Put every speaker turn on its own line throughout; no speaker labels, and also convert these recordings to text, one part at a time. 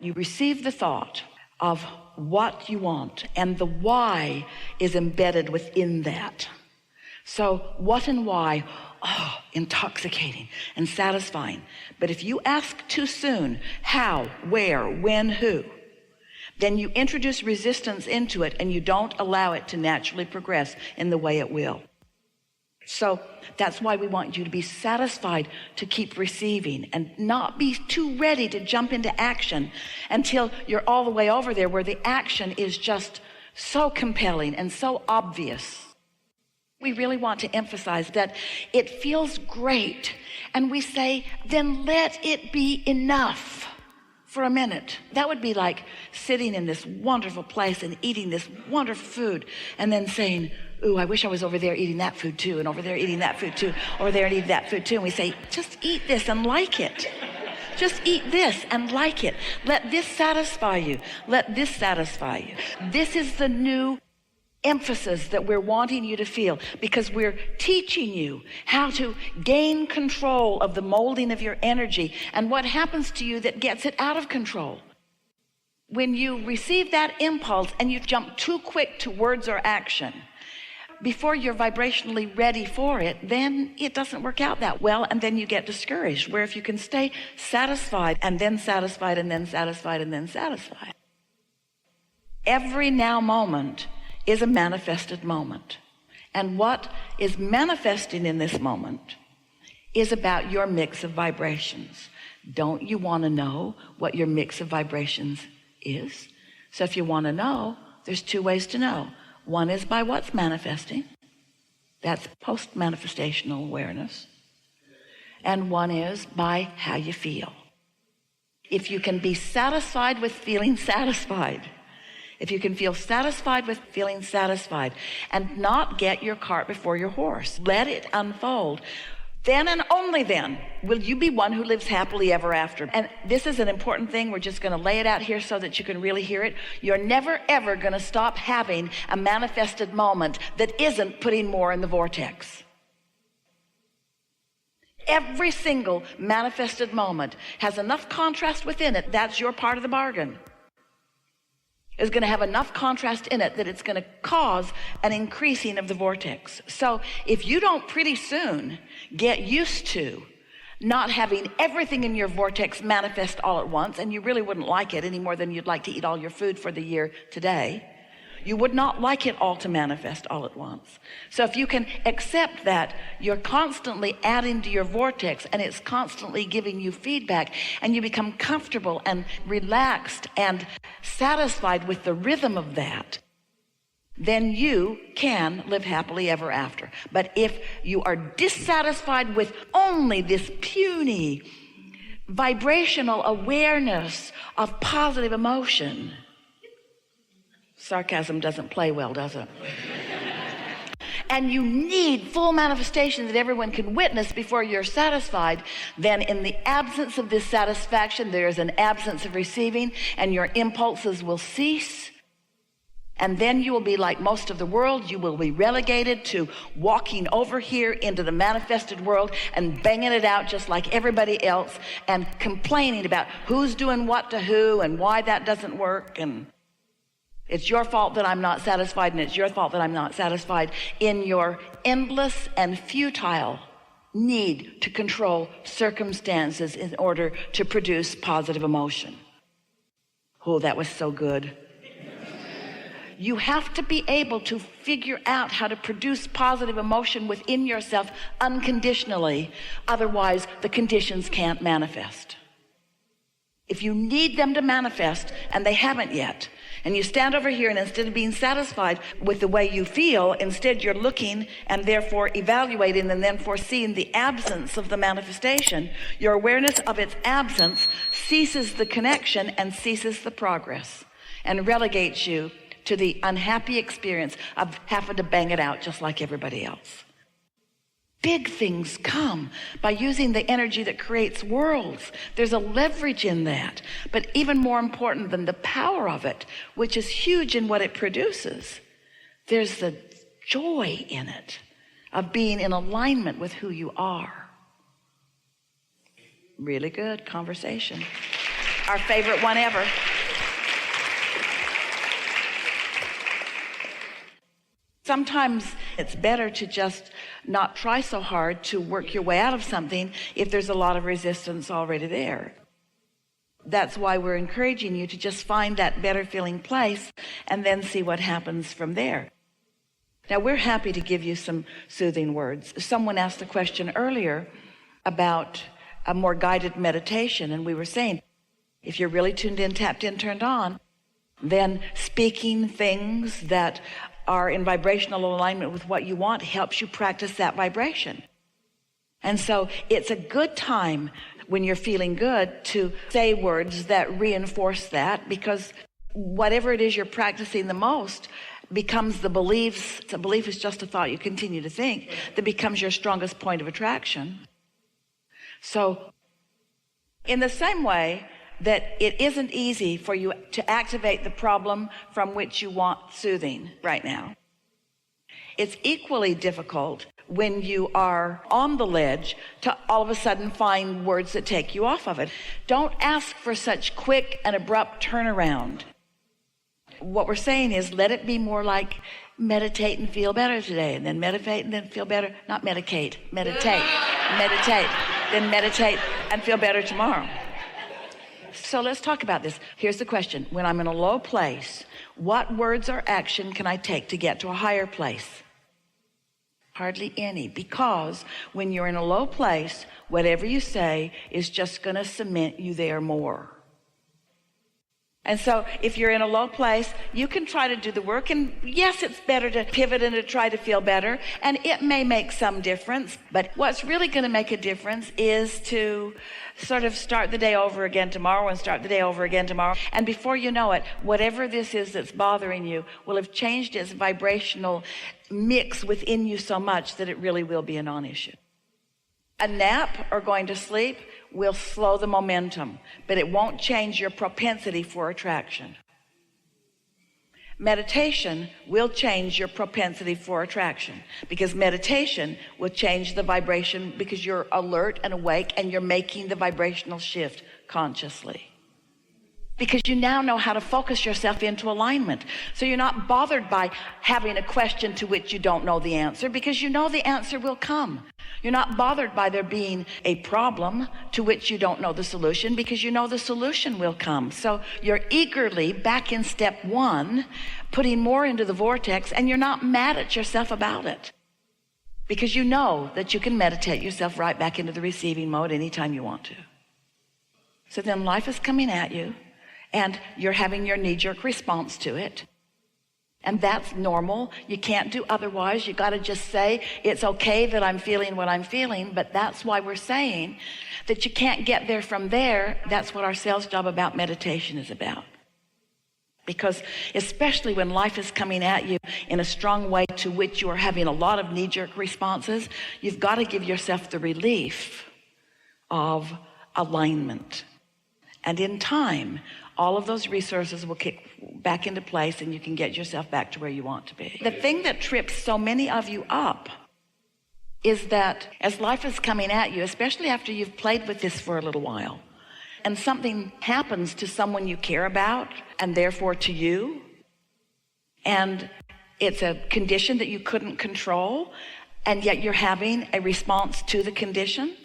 You receive the thought of what you want, and the why is embedded within that. So what and why, intoxicating and satisfying. But if you ask too soon, how, where, when, who, then you introduce resistance into it and you don't allow it to naturally progress in the way it will. So that's why we want you to be satisfied to keep receiving and not be too ready to jump into action until you're all the way over there where the action is just so compelling and so obvious. We really want to emphasize that it feels great, and we say, then let it be enough for a minute. That would be like sitting in this wonderful place and eating this wonderful food and then saying, ooh, I wish I was over there eating that food too, and over there eating that food too, over there and eating that food too. And we say, just eat this and like it. Just eat this and like it. Let this satisfy you. Let this satisfy you. This is the new emphasis that we're wanting you to feel, because we're teaching you how to gain control of the molding of your energy and what happens to you that gets it out of control. When you receive that impulse and you jump too quick to words or action before you're vibrationally ready for it, then it doesn't work out that well, and then you get discouraged. Where if you can stay satisfied and then satisfied and then satisfied and then satisfied, every now moment is a manifested moment. And what is manifesting in this moment is about your mix of vibrations. Don't you want to know what your mix of vibrations is? So if you want to know, there's two ways to know. One is by what's manifesting. That's post-manifestational awareness. And one is by how you feel. If you can be satisfied with feeling satisfied, if you can feel satisfied with feeling satisfied and not get your cart before your horse, let it unfold, then and only then will you be one who lives happily ever after. And this is an important thing. We're just going to lay it out here so that you can really hear it. You're never, ever going to stop having a manifested moment that isn't putting more in the vortex. Every single manifested moment has enough contrast within it. That's your part of the bargain. Is going to have enough contrast in it that it's going to cause an increasing of the vortex. So if you don't pretty soon get used to not having everything in your vortex manifest all at once, and you really wouldn't like it any more than you'd like to eat all your food for the year today, you would not like it all to manifest all at once. So if you can accept that you're constantly adding to your vortex and it's constantly giving you feedback, and you become comfortable and relaxed and satisfied with the rhythm of that, then you can live happily ever after. But if you are dissatisfied with only this puny vibrational awareness of positive emotion, sarcasm doesn't play well, does it? And you need full manifestation that everyone can witness before you're satisfied, then in the absence of this satisfaction, there is an absence of receiving, and your impulses will cease. And then you will be like most of the world. You will be relegated to walking over here into the manifested world and banging it out just like everybody else and complaining about who's doing what to who and why that doesn't work, and it's your fault that I'm not satisfied, and it's your fault that I'm not satisfied, in your endless and futile need to control circumstances in order to produce positive emotion. Oh, that was so good. You have to be able to figure out how to produce positive emotion within yourself unconditionally. Otherwise, the conditions can't manifest. If you need them to manifest and they haven't yet, and you stand over here and instead of being satisfied with the way you feel, instead you're looking and therefore evaluating and then foreseeing the absence of the manifestation, your awareness of its absence ceases the connection and ceases the progress and relegates you to the unhappy experience of having to bang it out just like everybody else. Big things come by using the energy that creates worlds. There's a leverage in that. But even more important than the power of it, which is huge in what it produces, there's the joy in it of being in alignment with who you are. Really good conversation. our favorite one ever. Sometimes it's better to just not try so hard to work your way out of something if there's a lot of resistance already there. That's why we're encouraging you to just find that better feeling place and then see what happens from there. Now, we're happy to give you some soothing words. Someone asked a question earlier about a more guided meditation, and we were saying, if you're really tuned in, tapped in, turned on, then speaking things that are in vibrational alignment with what you want helps you practice that vibration. And so it's a good time when you're feeling good to say words that reinforce that, because whatever it is you're practicing the most becomes the beliefs. A belief is just a thought you continue to think that becomes your strongest point of attraction. So in the same way that it isn't easy for you to activate the problem from which you want soothing right now, it's equally difficult when you are on the ledge to all of a sudden find words that take you off of it. Don't ask for such quick and abrupt turnaround. What we're saying is, let it be more like meditate and feel better today, and then meditate and then feel better. Not medicate, meditate, meditate, then meditate and feel better tomorrow. So let's talk about this. Here's the question. When I'm in a low place, what words or action can I take to get to a higher place? Hardly any, because when you're in a low place, whatever you say is just going to cement you there more. And so if you're in a low place, you can try to do the work, and yes, it's better to pivot and to try to feel better, and it may make some difference, but what's really going to make a difference is to sort of start the day over again tomorrow and start the day over again tomorrow, and before you know it, whatever this is that's bothering you will have changed its vibrational mix within you so much that it really will be a non-issue. A nap or going to sleep will slow the momentum, but it won't change your propensity for attraction. Meditation will change your propensity for attraction, because meditation will change the vibration, because you're alert and awake and you're making the vibrational shift consciously. Because you now know how to focus yourself into alignment. So you're not bothered by having a question to which you don't know the answer, because you know the answer will come. You're not bothered by there being a problem to which you don't know the solution, because you know the solution will come. So you're eagerly back in step one, putting more into the vortex, and you're not mad at yourself about it, because you know that you can meditate yourself right back into the receiving mode anytime you want to. So then life is coming at you, and you're having your knee-jerk response to it. And that's normal. You can't do otherwise. You got to just say, it's okay that I'm feeling what I'm feeling, but that's why we're saying that you can't get there from there. That's what our sales job about meditation is about. Because especially when life is coming at you in a strong way to which you are having a lot of knee-jerk responses, you've got to give yourself the relief of alignment. And in time, all of those resources will kick back into place, and you can get yourself back to where you want to be. The thing that trips so many of you up is that as life is coming at you, especially after you've played with this for a little while, and something happens to someone you care about, and therefore to you, and it's a condition that you couldn't control, and yet you're having a response to the condition,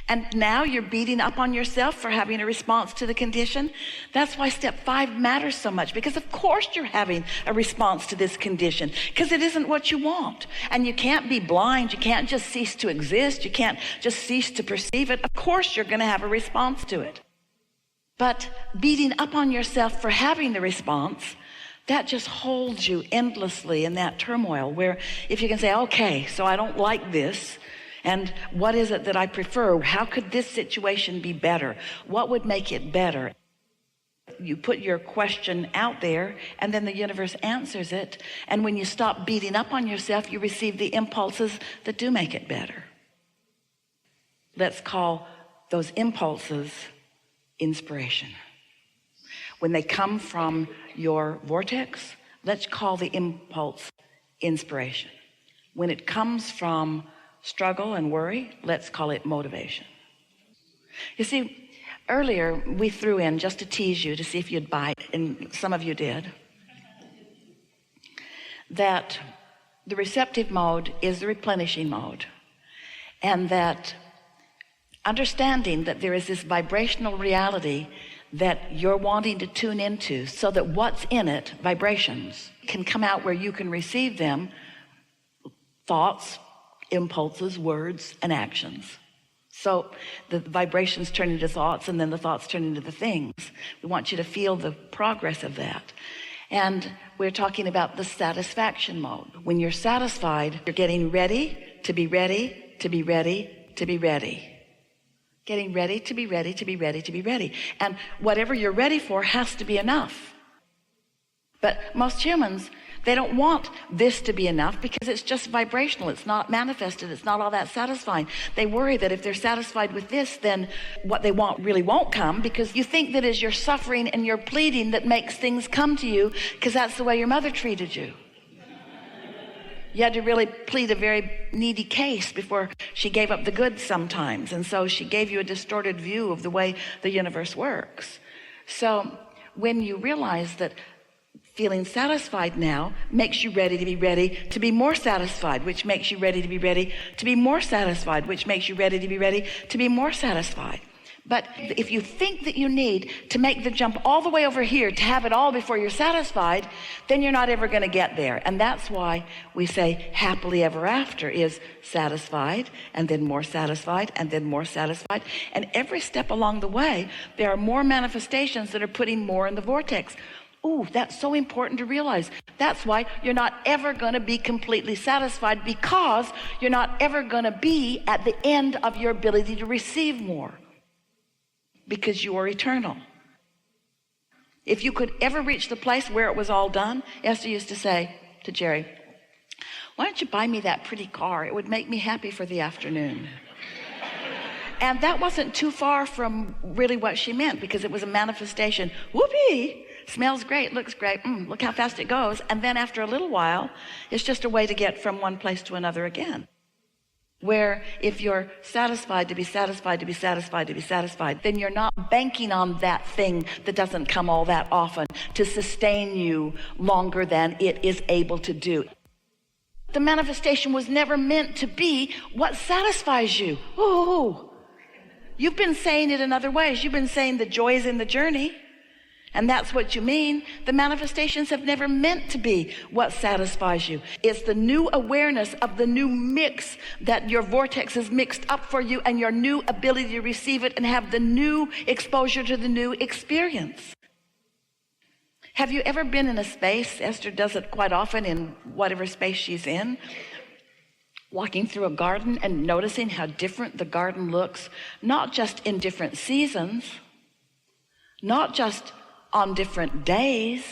and now you're beating up on yourself for having a response to the condition. That's why step 5 matters so much, because of course you're having a response to this condition, because it isn't what you want. And you can't be blind. You can't just cease to exist. You can't just cease to perceive it. Of course you're going to have a response to it. But beating up on yourself for having the response, that just holds you endlessly in that turmoil, where if you can say, okay, so I don't like this, and what is it that I prefer? How could this situation be better? What would make it better? You put your question out there, and then the universe answers it. And when you stop beating up on yourself, you receive the impulses that do make it better. Let's call those impulses inspiration. When they come from your vortex, let's call the impulse inspiration. When it comes from struggle and worry, let's call it motivation. You see, Earlier, we threw in, just to tease you, to see if you'd bite, and some of you did, that the receptive mode is the replenishing mode, and that understanding that there is this vibrational reality that you're wanting to tune into, so that what's in it, vibrations, can come out where you can receive them, thoughts, impulses, words, and actions. So the vibrations turn into thoughts, and then the thoughts turn into the things. We want you to feel the progress of that. And we're talking about the satisfaction mode. When you're satisfied, you're getting ready to be ready, to be ready, to be ready. Getting ready to be ready, to be ready, to be ready. And whatever you're ready for has to be enough. But most humans, they don't want this to be enough because it's just vibrational. It's not manifested. It's not all that satisfying. They worry that if they're satisfied with this, then what they want really won't come, because you think that is your suffering and your pleading that makes things come to you, because that's the way your mother treated you. You had to really plead a very needy case before she gave up the goods sometimes. And so she gave you a distorted view of the way the universe works. So when you realize that feeling satisfied now makes you ready to be more satisfied, which makes you ready to be ready to be more satisfied, which makes you ready to be more satisfied. But if you think that you need to make the jump all the way over here to have it all before you're satisfied, then you're not ever going to get there. And that's why we say happily ever after is satisfied, and then more satisfied, and then more satisfied. And every step along the way, there are more manifestations that are putting more in the vortex. Ooh, that's so important to realize. That's why you're not ever going to be completely satisfied, because you're not ever going to be at the end of your ability to receive more, because you are eternal. If you could ever reach the place where it was all done, Esther used to say to Jerry, why don't you buy me that pretty car? It would make me happy for the afternoon. And that wasn't too far from really what she meant, because it was a manifestation. Whoopee! Smells great, looks great. Look how fast it goes. And then after a little while, it's just a way to get from one place to another again. Where if you're satisfied to be satisfied, to be satisfied, to be satisfied, then you're not banking on that thing that doesn't come all that often to sustain you longer than it is able to do. The manifestation was never meant to be what satisfies you. Ooh. You've been saying it in other ways. You've been saying the joy is in the journey, and that's what you mean. The manifestations have never meant to be what satisfies you. It's the new awareness of the new mix that your vortex is mixed up for you, and your new ability to receive it and have the new exposure to the new experience. Have you ever been in a space, Esther does it quite often in whatever space she's in, walking through a garden and noticing how different the garden looks, not just in different seasons, not just on different days,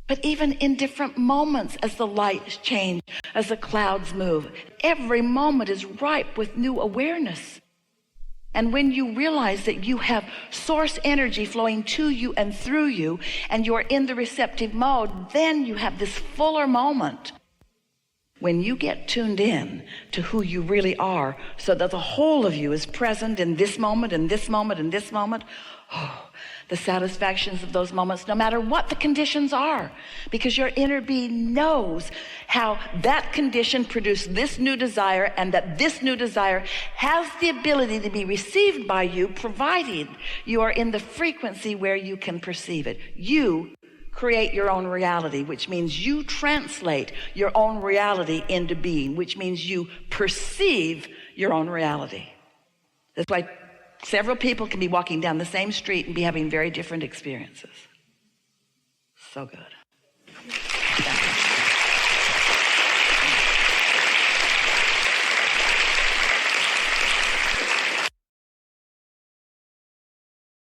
but even in different moments as the lights change, as the clouds move. Every moment is ripe with new awareness. And when you realize that you have source energy flowing to you and through you, and you're in the receptive mode, then you have this fuller moment when you get tuned in to who you really are, so that the whole of you is present in this moment, and this moment, and this moment. Oh, the satisfactions of those moments, no matter what the conditions are, because your inner being knows how that condition produced this new desire, and that this new desire has the ability to be received by you, provided you are in the frequency where you can perceive it. You create your own reality, which means you translate your own reality into being, which means you perceive your own reality. That's why several people can be walking down the same street and be having very different experiences. So good.